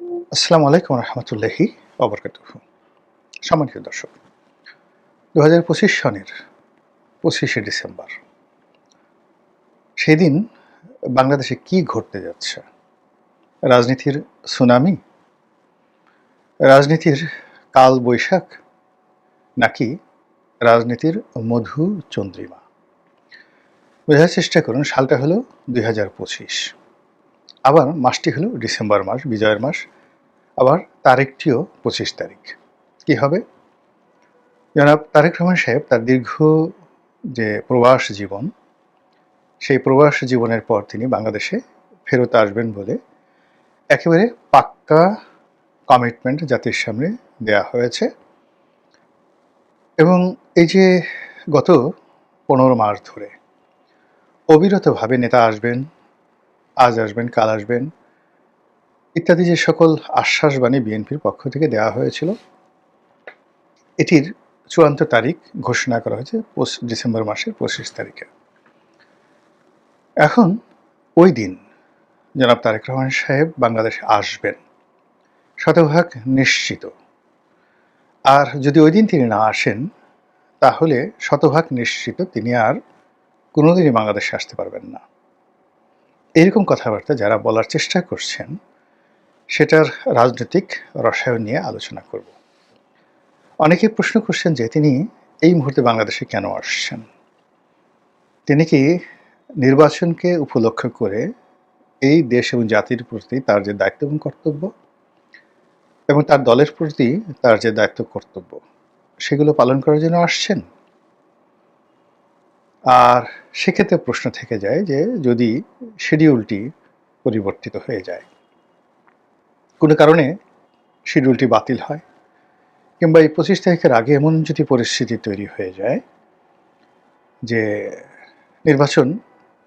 আসসালামু আলাইকুম রহমতুল্লাহি অবরকাতুহু। সম্মানিত দর্শক, ২০২৫ সনের ২৫শে ডিসেম্বর, সেদিন বাংলাদেশে কি ঘটতে যাচ্ছে? রাজনীতির সুনামি, রাজনীতির কাল বৈশাখ, নাকি রাজনীতির মধু চন্দ্রিমা? বোঝার চেষ্টা করুন। সালটা হলো ২০২৫, আবার মাসটি হলো ডিসেম্বর মাস, বিজয়ের মাস, আবার তারিখটিও ২৫ তারিখ। কি হবে? জনাব তারেক রহমান সাহেব তার দীর্ঘ যে প্রবাস জীবন, সেই প্রবাস জীবনের পর তিনি বাংলাদেশে ফেরত আসবেন বলে একেবারে পাক্কা কমিটমেন্ট জাতির সামনে দেয়া হয়েছে। এবং এই যে গত ১৫ মাস ধরে অবিরতভাবে নেতা আসবেন, আজ আসবেন, কাল আসবেন ইত্যাদি যে সকল আশ্বাসবাণী বিএনপির পক্ষ থেকে দেওয়া হয়েছিল, এটির চূড়ান্ত তারিখ ঘোষণা করা হয়েছে ডিসেম্বর মাসের ২৫ তারিখে। এখন ওই দিন জনাব তারেক রহমান সাহেব বাংলাদেশে আসবেন শতভাগ নিশ্চিত। আর যদি ওই দিন তিনি না আসেন, তাহলে শতভাগ নিশ্চিত তিনি আর কোনোদিনই বাংলাদেশে আসতে পারবেন না। এরকম কথাবার্তা যারা বলার চেষ্টা করছেন, সেটার রাজনৈতিক রসায়ন নিয়ে আলোচনা করব। অনেকে প্রশ্ন করছেন যে তিনি এই মুহূর্তে বাংলাদেশে কেন আসছেন? তিনি কি নির্বাচনকে উপলক্ষ করে এই দেশ এবং জাতির প্রতি তার যে দায়িত্ব এবং কর্তব্য, এবং তার দলের প্রতি তার যে দায়িত্ব কর্তব্য, সেগুলো পালন করার জন্য আসছেন? আর সেক্ষেত্রে প্রশ্ন থেকে যায় যে যদি শিডিউলটি পরিবর্তিত হয়ে যায়, কোনো কারণে শিডিউলটি বাতিল হয়, কিংবা এই ২৫ তারিখের আগে এমন যদি পরিস্থিতি তৈরি হয়ে যায় যে নির্বাচন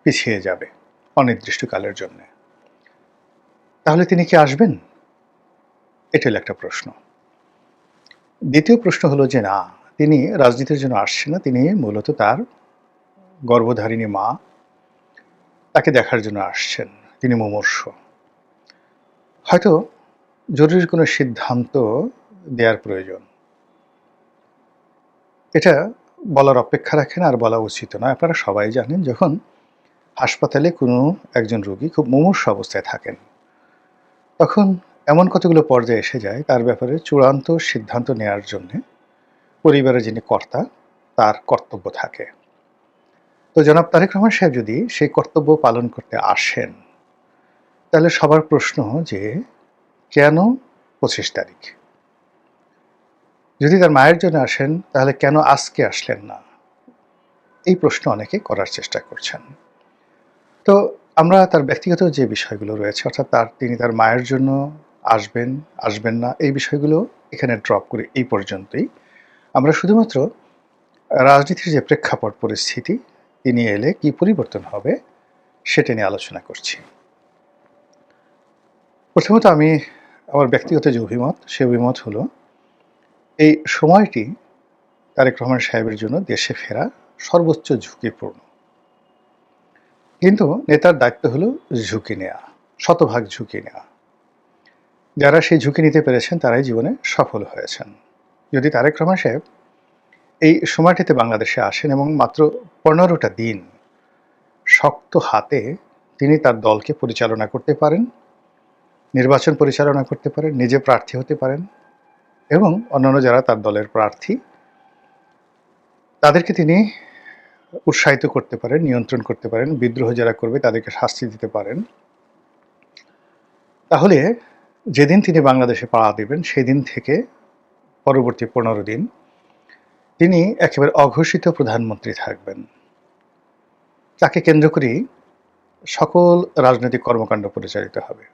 পিছিয়ে যাবে অনির্দিষ্টকালের জন্য, তাহলে তিনি কি আসবেন? এটা হলো একটা প্রশ্ন। দ্বিতীয় প্রশ্ন হলো যে না, তিনি রাজনীতির জন্য আসছেন না, তিনি মূলত তার গর্ভধারিণী মা, তাকে দেখার জন্য আসছেন। তিনি মুমূর্ষু। হয়তো জরুরি কোনো সিদ্ধান্ত দেওয়ার প্রয়োজন। এটা বলার অপেক্ষা রাখেন, আর বলা উচিত নয়। আপনারা সবাই জানেন, যখন হাসপাতালে কোনো একজন রোগী খুব মুমূর্ষু অবস্থায় থাকেন, তখন এমন কতগুলো পর্যায়ে এসে যায় তার ব্যাপারে চূড়ান্ত সিদ্ধান্ত নেওয়ার জন্যে পরিবারের যিনি কর্তা, তার কর্তব্য থাকে। তো জনাব তারেক রহমান সাহেব যদি সেই কর্তব্য পালন করতে আসেন, তাহলে সবার প্রশ্ন যে কেন ২৫ তারিখ? যদি তার মায়ের জন্য আসেন, তাহলে কেন আজকে আসলেন না? এই প্রশ্ন অনেকে করার চেষ্টা করছেন। তো আমরা তার ব্যক্তিগত যে বিষয়গুলো রয়েছে, অর্থাৎ তিনি তার মায়ের জন্য আসবেন, আসবেন না, এই বিষয়গুলো এখানে ড্রপ করে এই পর্যন্তই। আমরা শুধুমাত্র রাজনীতির যে প্রেক্ষাপট পরিস্থিতি, তিনি এলে কি পরিবর্তন হবে সেটা নিয়ে আলোচনা করছি। প্রথমত আমি আমার ব্যক্তিগত যে অভিমত, সে অভিমত হলো এই সময়টি তারেক রহমান সাহেবের জন্য দেশে ফেরা সর্বোচ্চ ঝুঁকিপূর্ণ। কিন্তু নেতার দায়িত্ব হলো ঝুঁকি নেওয়া, শতভাগ ঝুঁকি নেওয়া। যারা সেই ঝুঁকি নিতে পেরেছেন তারাই জীবনে সফল হয়েছেন। যদি তারেক রহমান সাহেব এই সময়টিতে বাংলাদেশে আসেন এবং মাত্র ১৫টা দিন শক্ত হাতে তিনি তার দলকে পরিচালনা করতে পারেন, নির্বাচন পরিচালনা করতে পারেন, নিজে প্রার্থী হতে পারেন, এবং অন্যান্য যারা তার দলের প্রার্থী তাদেরকে তিনি উৎসাহিত করতে পারেন, নিয়ন্ত্রণ করতে পারেন, বিদ্রোহ যারা করবে তাদেরকে শাস্তি দিতে পারেন, তাহলে যেদিন তিনি বাংলাদেশে পা দেবেন সেদিন থেকে পরবর্তী ১৫ দিন তিনি একেবারে অঘোষিত প্রধানমন্ত্রী থাকবেন। তাকে কেন্দ্র করেই সকল রাজনৈতিক কর্মকাণ্ড পরিচালিত হবে,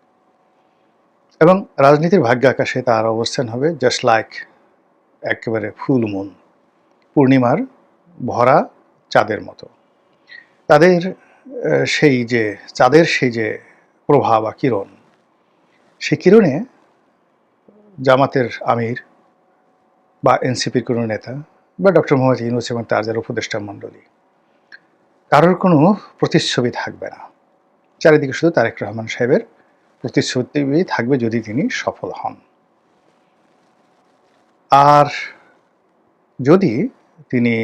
এবং রাজনীতির ভাগ্য আকাশে তার অবস্থান হবে জাস্ট লাইক একেবারে ফুল মুন, পূর্ণিমার ভরা চাঁদের মতো। তাদের সেই যে চাঁদের সেই যে প্রভা বা কিরণ, সেই কিরণে জামাতের আমির বা এনসিপির কোনো নেতা বা ডক্টর মোহাম্মদ ইউনূস এবং তার যারা উপদেষ্টা মণ্ডলী, কারোর কোনো প্রতিচ্ছবি থাকবে না। চারিদিকে শুধু তারেক রহমান সাহেবের প্রতিশ্রুতি থাকবে যদি তিনি সফল হন। আর যদি তিনি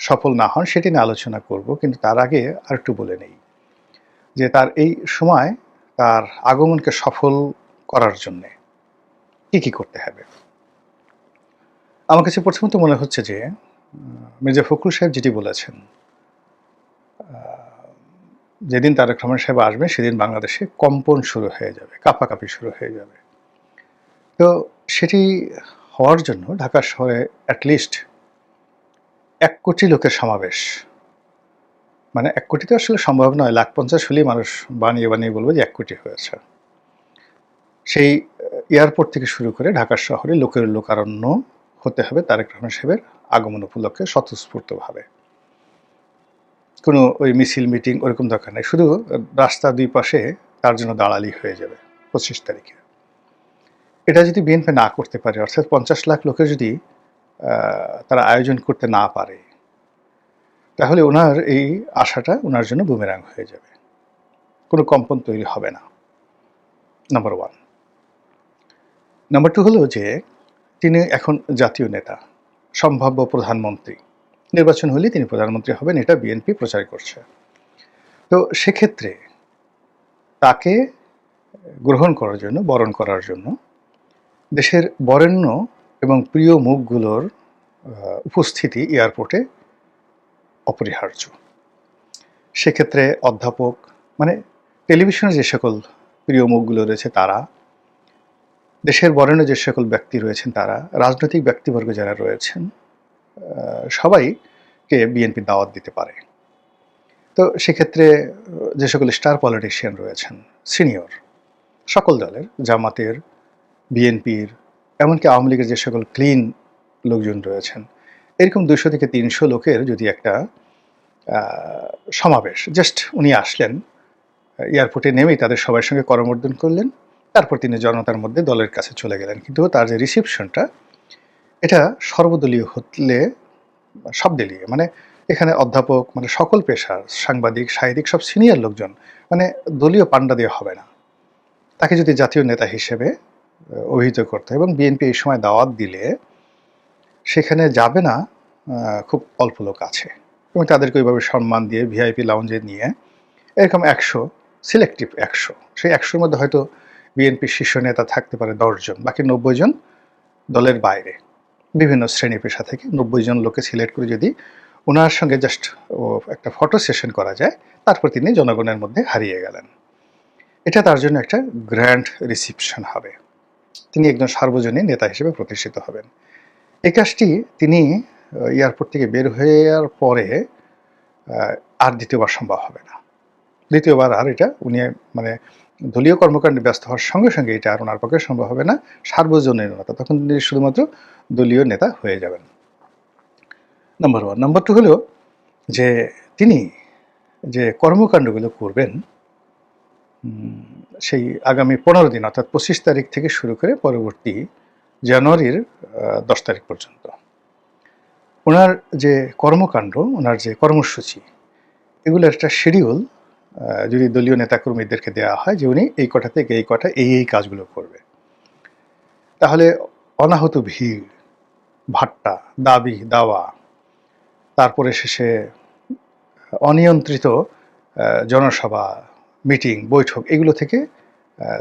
সফল না হন সেটি নিয়ে আলোচনা করব, কিন্তু তার আগে আরেকটু বলে নেই যে তার এই সময় তার আগমনকে সফল করার জন্য কি করতে হবে। আমার কাছে প্রথমত মনে হচ্ছে যে মির্জা ফখরুল সাহেব যেটি বলেছেন, যেদিন তারেক রহমান সাহেব আসবেন সেদিন বাংলাদেশে কম্পন শুরু হয়ে যাবে, কাঁপাকাঁপি শুরু হয়ে যাবে। তো সেটি হওয়ার জন্য ঢাকা শহরে অ্যাটলিস্ট 1 কোটি লোকের সমাবেশ, মানে 1 কোটি তো আসলে সম্ভব নয়, 1,50,000 হলেই মানুষ বানিয়ে বলবে যে 1 কোটি হয়েছে। সেই এয়ারপোর্ট থেকে শুরু করে ঢাকা শহরে লোকের লোকারণ্য হতে হবে তারেক রহমান সাহেবের আগমন উপলক্ষে স্বতঃস্ফূর্তভাবে। কোনো ওই মিছিল মিটিং ওরকম দরকার নেই, শুধু রাস্তার 2 পাশে তার জন্য দাঁড়ালি হয়ে যাবে 25 তারিখে। এটা যদি বিএনপি না করতে পারে, অর্থাৎ 50 লাখ লোকের যদি তারা আয়োজন করতে না পারে, তাহলে ওনার এই আশাটা ওনার জন্য বুমেরাং হয়ে যাবে, কোনো কম্পন তৈরি হবে না, নাম্বার 1। নাম্বার 2 হলো যে তিনি এখন জাতীয় নেতা, সম্ভাব্য প্রধানমন্ত্রী, নির্বাচন হলে তিনি প্রধানমন্ত্রী হবেন, এটা বিএনপি প্রচার করছে। তো সেক্ষেত্রে তাকে গ্রহণ করার জন্য, বরণ করার জন্য দেশের বরেণ্য এবং প্রিয় মুখগুলোর উপস্থিতি এয়ারপোর্টে অপরিহার্য। সেক্ষেত্রে অধ্যাপক, মানে টেলিভিশনে যে সকল প্রিয় মুখগুলো রয়েছে তারা, দেশের বরেণ্য যে সকল ব্যক্তি রয়েছেন তারা, রাজনৈতিক ব্যক্তিবর্গ যারা রয়েছেন, সবাইকে বিএনপি দাওয়াত দিতে পারে। তো সেক্ষেত্রে যে সকল স্টার পলিটিশিয়ান রয়েছেন, সিনিয়র সকল দলের, জামাতের, বিএনপির, এমনকি আওয়ামী লীগের যে সকল ক্লিন লোকজন রয়েছেন, এরকম 200 থেকে 300 লোকের যদি একটা সমাবেশ, জাস্ট উনি আসলেন, এয়ারপোর্টে নেমেই তাদের সবার সঙ্গে করমর্দন করলেন, তারপর তিনি জনতার মধ্যে দলের কাছে চলে গেলেন। কিন্তু তার যে রিসিপশনটা, এটা সর্বদলীয় হলে, সব দলীয়, মানে এখানে অধ্যাপক, মানে সকল পেশার, সাংবাদিক, সাহিত্যিক, সব সিনিয়র লোকজন, মানে দলীয় পাণ্ডা দিয়ে হবে না। তাকে যদি জাতীয় নেতা হিসেবে অভিহিত করতে হয়, এবং বিএনপি এই সময় দাওয়াত দিলে সেখানে যাবে না খুব অল্প লোক আছে, এবং তাদেরকে ওইভাবে সম্মান দিয়ে ভিআইপি লাউঞ্জে নিয়ে এরকম 100, সিলেক্টিভ 100, সেই 100-র মধ্যে হয়তো বিএনপির শীর্ষ নেতা থাকতে পারে 10 জন, বাকি 90 জন দলের বাইরে, বিভিন্ন শ্রেণী পেশা থেকে 90 জন লোকে সিলেক্ট করে যদি ওনার সঙ্গে জাস্ট একটা ফটো সেশন করা যায়, তারপর তিনি জনগণের মধ্যে হারিয়ে গেলেন। এটা তার জন্য একটা গ্র্যান্ড রিসিপশন হবে, তিনি একজন সার্বজনীন নেতা হিসেবে প্রতিষ্ঠিত হবেন। এই কাজটি তিনি এয়ারপোর্ট থেকে বের হয়ে যাওয়ার পরে আর দ্বিতীয়বার সম্ভব হবে না। দ্বিতীয়বার আর এটা উনি, মানে দলীয় কর্মকাণ্ডে ব্যস্ত হওয়ার সঙ্গে সঙ্গে এটা আর ওনার পক্ষে সম্ভব হবে না, সার্বজনীন নেতা, তখন তিনি শুধুমাত্র দলীয় নেতা হয়ে যাবেন, নাম্বার 1। নাম্বার 2 হলো যে তিনি যে কর্মকাণ্ডগুলো করবেন সেই আগামী 15 দিন, অর্থাৎ 25 তারিখ থেকে শুরু করে পরবর্তী জানুয়ারির 10 তারিখ পর্যন্ত ওনার যে কর্মকাণ্ড, ওনার যে কর্মসূচি, এগুলোর একটা শিডিউল যদি দলীয় নেতাকর্মীদেরকে দেওয়া হয় যে উনি এই কটা থেকে এই কটা এই কাজগুলো করবে, তাহলে অনাহত ভিড়, ভাট্টা, দাবি দাওয়া, তারপরে শেষে অনিয়ন্ত্রিত জনসভা, মিটিং, বৈঠক, এগুলো থেকে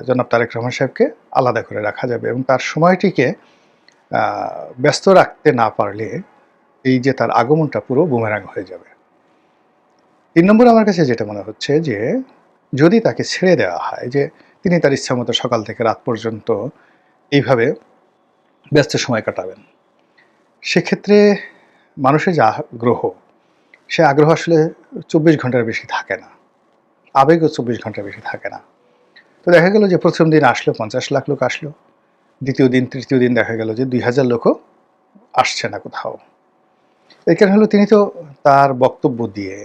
জনাব তারেক রহমান সাহেবকে আলাদা করে রাখা যাবে, এবং তার সময়টিকে ব্যস্ত রাখতে না পারলে এই যে তার আগমনটা পুরো বুমেরাং হয়ে যাবে। 3 নম্বর আমার কাছে যেটা মনে হচ্ছে যে যদি তাকে ছেড়ে দেওয়া হয় যে তিনি তার ইচ্ছা মতো সকাল থেকে রাত পর্যন্ত এইভাবে ব্যস্ত সময় কাটাবেন, সেক্ষেত্রে মানুষের যে আগ্রহ, সে আগ্রহ আসলে 24 ঘন্টার বেশি থাকে না, আবেগও 24 ঘন্টার বেশি থাকে না। তো দেখা গেল যে প্রথম দিন আসলো 50 লাখ লোক আসলো, দ্বিতীয় দিন, তৃতীয় দিন দেখা গেল যে 2000 লোকও আসছে না কোথাও। এই কারণ হলো তিনি তো তার বক্তব্য দিয়ে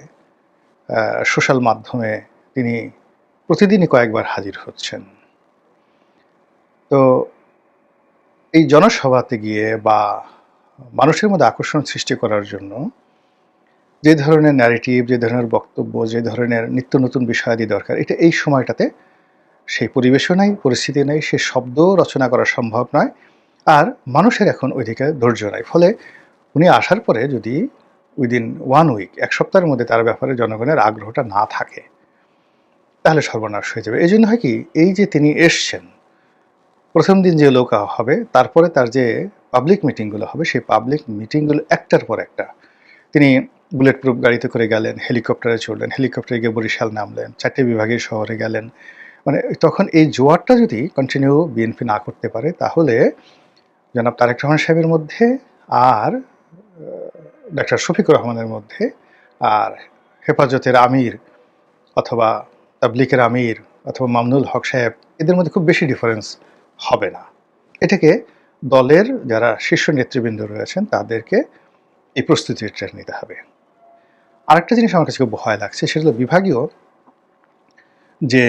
সোশ্যাল মাধ্যমে তিনি প্রতিদিনই কয়েকবার হাজির হচ্ছেন। তো এই জনসভাতে গিয়ে বা মানুষের মধ্যে আকর্ষণ সৃষ্টি করার জন্য যে ধরনের ন্যারেটিভ, যে ধরনের বক্তব্য, যে ধরনের নিত্য নতুন বিষয়াদি দরকার, এটা এই সময়টাতে সেই পরিবেশও নাই, পরিস্থিতি নেই, সে শব্দ রচনা করা সম্ভব নয়, আর মানুষের এখন ওইদিকে ধৈর্য নাই। ফলে উনি আসার পরে যদি উইদিন 1 উইক, 1 সপ্তাহের মধ্যে তার ব্যাপারে জনগণের আগ্রহটা না থাকে, তাহলে সর্বনাশ হয়ে যাবে। এইজন্য হয় কি, এই যে তিনি এসছেন, প্রথম দিন যে লোক হবে, তারপরে তার যে পাবলিক মিটিংগুলো হবে, সেই পাবলিক মিটিংগুলো একটার পর একটা। তিনি বুলেট প্রুফ গাড়িতে করে গেলেন, হেলিকপ্টারে চড়লেন, হেলিকপ্টারে গিয়ে বরিশাল নামলেন, 4টে বিভাগীয় শহরে গেলেন। মানে তখন এই জোয়ারটা যদি কন্টিনিউ বিএনপি না করতে পারে, তাহলে জনাব তারেক রহমান সাহেবের মধ্যে আর ডাক্তার শফিকুর রহমানের মধ্যে আর হেফাজতের আমির অথবা তাবলিকের আমির অথবা মামুনুল হক সাহেব, এদের মধ্যে খুব বেশি ডিফারেন্স হবে না। এটাকে দলের যারা শীর্ষ নেতৃবৃন্দ রয়েছেন তাদেরকে এই প্রস্তুতিটা নিতে হবে। আরেকটা জিনিস আমার কাছে খুব ভয় লাগছে, সেটা হলো বিভাগীয় যে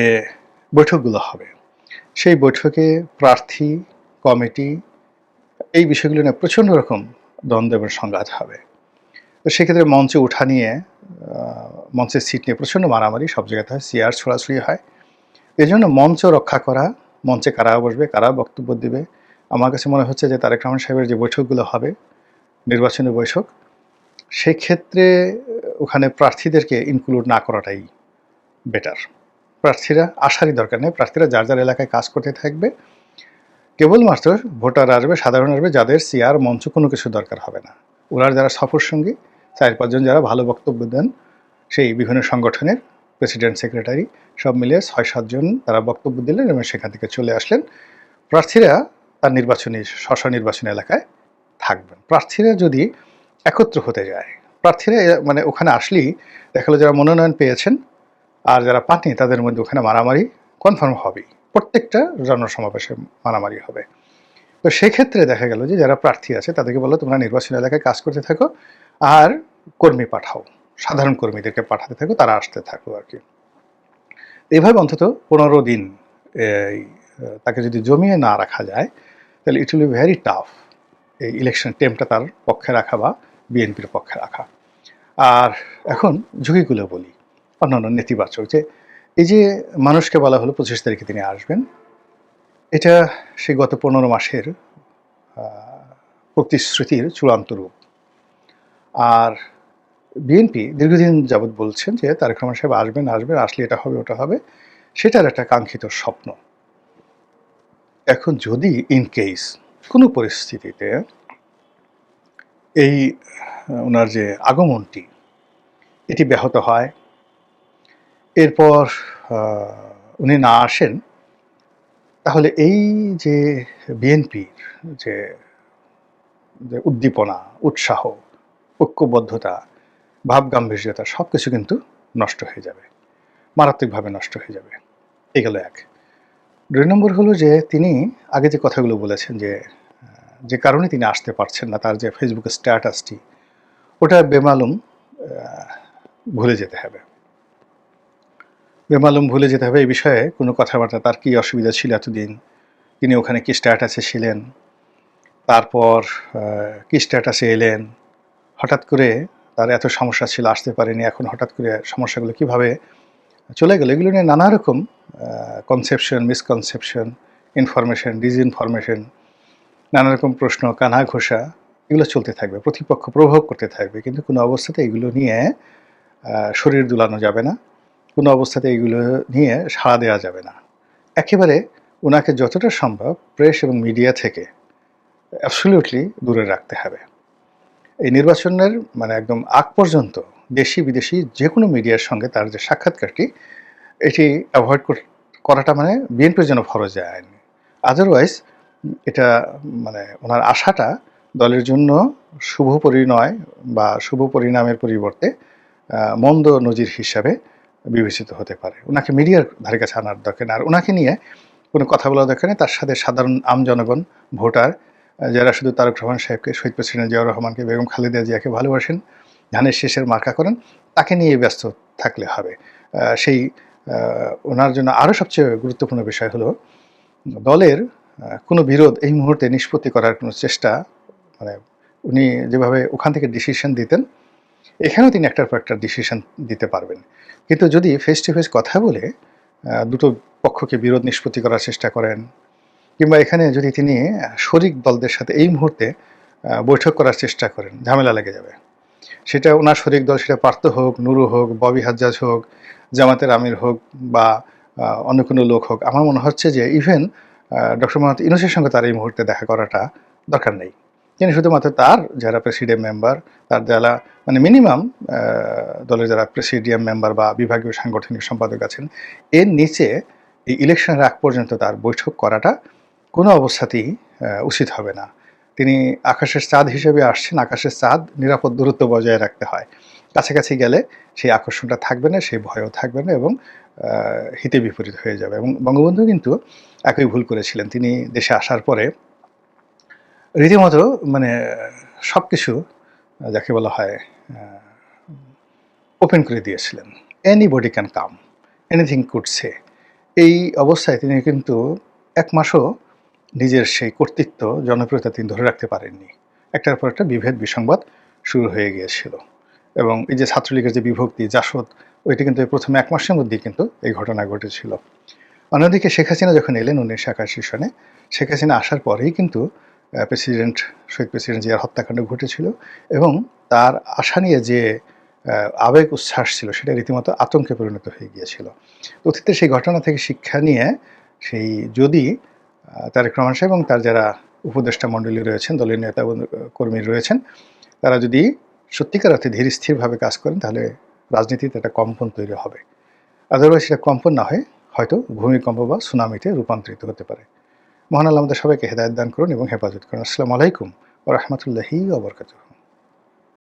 বৈঠকগুলো হবে, সেই বৈঠকে প্রার্থী, কমিটি, এই বিষয়গুলো নিয়ে প্রচণ্ড রকম দ্বন্দ্ব এবং সংঘাত হবে। তো সেক্ষেত্রে মঞ্চে ওঠা নিয়ে, মঞ্চের সিট নিয়ে প্রচণ্ড মারামারি সব জায়গাতে হয়, চেয়ার ছোড়াছুড়ি হয়। এই জন্য মঞ্চ রক্ষা করা, মঞ্চে কারা বসবে, কারা বক্তব্য দেবে, আমার কাছে মনে হচ্ছে যে তারেক রহমান সাহেবের যে বৈঠকগুলো হবে, নির্বাচনী বৈঠক, সেক্ষেত্রে ওখানে প্রার্থীদেরকে ইনক্লুড না করাটাই বেটার। প্রার্থীরা আসারই দরকার নেই, প্রার্থীরা যার যার এলাকায় কাজ করতে থাকবে, কেবলমাত্র ভোটার আসবে, সাধারণ আসবে, যাদের চেয়ার মঞ্চ কোনো কিছু দরকার হবে না। ওনার যারা সফর সঙ্গী 4-5 জন যারা ভালো বক্তব্য দেন, সেই বিভিন্ন সংগঠনের প্রেসিডেন্ট, সেক্রেটারি সব মিলিয়ে 6-7 জন তারা বক্তব্য দিলেন এবং সেখান থেকে চলে আসলেন। প্রার্থীরা তার নির্বাচনী নির্বাচনী এলাকায় থাকবেন। প্রার্থীরা যদি একত্র হতে যায়, প্রার্থীরা মানে ওখানে আসলেই দেখা গেলো যারা মনোনয়ন পেয়েছেন আর যারা পাননি তাদের মধ্যে ওখানে মারামারি কনফার্ম হবেই, প্রত্যেকটা জনসমাবেশে মারামারি হবে। তো সেক্ষেত্রে দেখা গেল যে যারা প্রার্থী আছে তাদেরকে বলো তোমরা নির্বাচনী এলাকায় কাজ করতে থাকো আর কর্মী পাঠাও, সাধারণ কর্মীদেরকে পাঠাতে থাকো, তারা আসতে থাকো আর কি। এইভাবে অন্তত 15 দিন তাকে যদি জমিয়ে না রাখা যায়, তাহলে it will be very tough এই ইলেকশন টেমটা তার পক্ষে রাখা বা বিএনপির পক্ষে রাখা। আর এখন ঝুঁকিগুলো বলি, অন্যান্য নেতিবাচক, যে এই যে মানুষকে বলা হলো 25 তারিখে তিনি আসবেন, এটা সে গত 15 মাসের প্রতিশ্রুতির চূড়ান্ত রূপ। আর বিএনপি দীর্ঘদিন যাবৎ বলছেন যে তারেক রহমান সাহেব আসবেন, আসলে এটা হবে ওটা হবে, সেটার একটা কাঙ্ক্ষিত স্বপ্ন। এখন যদি ইন কেস কোনো পরিস্থিতিতে এই ওনার যে আগমনটি এটি ব্যাহত হয়, এরপর উনি না আসেন, তাহলে এই যে বিএনপির যে উদ্দীপনা, উৎসাহ, ঐক্যবদ্ধতা, ভাবগাম্ভীর্যতা সব কিছু কিন্তু নষ্ট হয়ে যাবে, মারাত্মকভাবে নষ্ট হয়ে যাবে। এই গেল এক। 2 নম্বর হলো যে তিনি আগে যে কথাগুলো বলেছেন যে কারণে তিনি আসতে পারছেন না, তার যে ফেসবুকের স্ট্যাটাসটি, ওটা বেমালুম ভুলে যেতে হবে। বেমালুম ভুলে যেতে হবে এই বিষয়ে কোনো কথাবার্তা, তার কী অসুবিধা ছিল এতদিন, তিনি ওখানে কী স্ট্যাটাসে ছিলেন, তারপর কী স্ট্যাটাসে এলেন, হঠাৎ করে তার এত সমস্যা ছিল আসতে পারেনি, এখন হঠাৎ করে সমস্যাগুলো কীভাবে চলে গেল, এগুলো নিয়ে নানা রকম কনসেপশন, মিসকনসেপশন, ইনফরমেশন, ডিসইনফরমেশন, নানা রকম প্রশ্ন, কানা ঘোষা, এগুলো চলতে থাকবে, প্রতিপক্ষ প্রভোগ করতে থাকবে। কিন্তু কোনো অবস্থাতে এগুলো নিয়ে শরীর দুলানো যাবে না, কোনো অবস্থাতে এগুলো নিয়ে সাড়া দেওয়া যাবে না। একেবারে ওনাকে যতটা সম্ভব প্রেস এবং মিডিয়া থেকে অ্যাবসলিউটলি দূরে রাখতে হবে। এই নির্বাচনের মানে একদম আগ পর্যন্ত দেশি বিদেশি যে কোনো মিডিয়ার সঙ্গে তার যে সাক্ষাৎকারটি, এটি অ্যাভয়েড করাটা মানে বিএনপির জন্য ফরজে আইন। আদারওয়াইজ এটা মানে ওনার আশাটা দলের জন্য শুভ পরিণয় বা শুভ পরিণামের পরিবর্তে মন্দ নজির হিসাবে বিবেচিত হতে পারে। ওনাকে মিডিয়ার ধারে কাছে আনার দরকার নেই, আর ওনাকে নিয়ে কোনো কথা বলার দরকার নেই। তার সাথে সাধারণ জনগণ, ভোটার যারা শুধু তারেক রহমান সাহেবকে, শহীদ প্রেসিডেন্ট জিয়াউর রহমানকে, বেগম খালেদা জিয়াকে ভালোবাসেন, ধানের শেষের মার্কা করেন, তাকে নিয়ে ব্যস্ত থাকলে হবে। সেই ওনার জন্য আরও সবচেয়ে গুরুত্বপূর্ণ বিষয় হলো দলের কোনো বিরোধ এই মুহূর্তে নিষ্পত্তি করার কোনো চেষ্টা, মানে উনি যেভাবে ওখান থেকে ডিসিশন দিতেন, এখানেও তিনি একটার পর একটা ডিসিশন দিতে পারবেন। কিন্তু যদি ফেস টু ফেস কথা বলে দুটো পক্ষকে বিরোধ নিষ্পত্তি করার চেষ্টা করেন, কিংবা এখানে যদি তিনি শরিক দলদের সাথে এই মুহূর্তে বৈঠক করার চেষ্টা করেন, ঝামেলা লেগে যাবে। সেটা ওনার শরিক দল, সেটা পার্থ হোক, নুরু হোক, ববি হাজ্জাজ হোক, জামাতের আমির হোক, বা অন্য কোনো লোক হোক, আমার মনে হচ্ছে যে ইভেন ডক্টর মোহাম্মদ ইউনূসের সঙ্গে তার এই মুহূর্তে দেখা করাটা দরকার নেই। তিনি শুধুমাত্র তার যারা প্রেসিডিয়াম মেম্বার, তার যারা মানে মিনিমাম দলের যারা প্রেসিডিয়াম মেম্বার বা বিভাগীয় সাংগঠনিক সম্পাদক আছেন, এর নিচে এই ইলেকশনের আগ পর্যন্ত তার বৈঠক করাটা কোনো অবস্থাতেই উচিত হবে না। তিনি আকাশের চাঁদ হিসেবে আসছেন, আকাশের চাঁদ নিরাপদ দূরত্ব বজায় রাখতে হয়। কাছাকাছি গেলে সেই আকর্ষণটা থাকবে না, সেই ভয়ও থাকবে না, এবং হিতে বিপরীত হয়ে যাবে। এবং বঙ্গবন্ধু কিন্তু একই ভুল করেছিলেন। তিনি দেশে আসার পরে রীতিমতো মানে সব কিছু যাকে বলা হয় ওপেন করে দিয়েছিলেন। Anybody can come, anything could say. এই অবস্থায় তিনি কিন্তু এক মাসও নিজের সেই কর্তৃত্ব, জনপ্রিয়তা তিনি ধরে রাখতে পারেননি। একটার পর একটা বিভেদ বিসংবাদ শুরু হয়ে গিয়েছিল, এবং এই যে ছাত্রলীগের যে বিভক্তি, জাসদ, ওইটা কিন্তু প্রথম এক মাসের মধ্যেই কিন্তু এই ঘটনা ঘটেছিল। অন্যদিকে শেখ হাসিনা যখন এলেন 1981 সনে, শেখ হাসিনা আসার পরেই কিন্তু শহীদ প্রেসিডেন্ট জিয়ার হত্যাকাণ্ড ঘটেছিল, এবং তার আশা নিয়ে যে আবেগ উচ্ছ্বাস ছিল সেটা রীতিমতো আতঙ্কে পরিণত হয়ে গিয়েছিল। অতীতে সেই ঘটনা থেকে শিক্ষা নিয়ে সেই যদি তারেক রহমান সাহেব এবং তার যারা উপদেষ্টা মণ্ডলী রয়েছেন, দলীয় নেতা কর্মী রয়েছেন, তারা যদি সত্যিকার অর্থে ধীর স্থিরভাবে কাজ করেন, তাহলে রাজনীতিতে একটা কম্পন তৈরি হবে। আদারওয়াইজ সেটা কম্পন না হয়ে হয়তো ভূমিকম্প বা সুনামিতে রূপান্তরিত হতে পারে। মহান আল্লাহ আমাদের সবাইকে হেদায়েত দান করুন এবং হেফাজত করুন। আসসালামু আলাইকুম ওয়া রাহমাতুল্লাহি ওয়া বারাকাতুহু।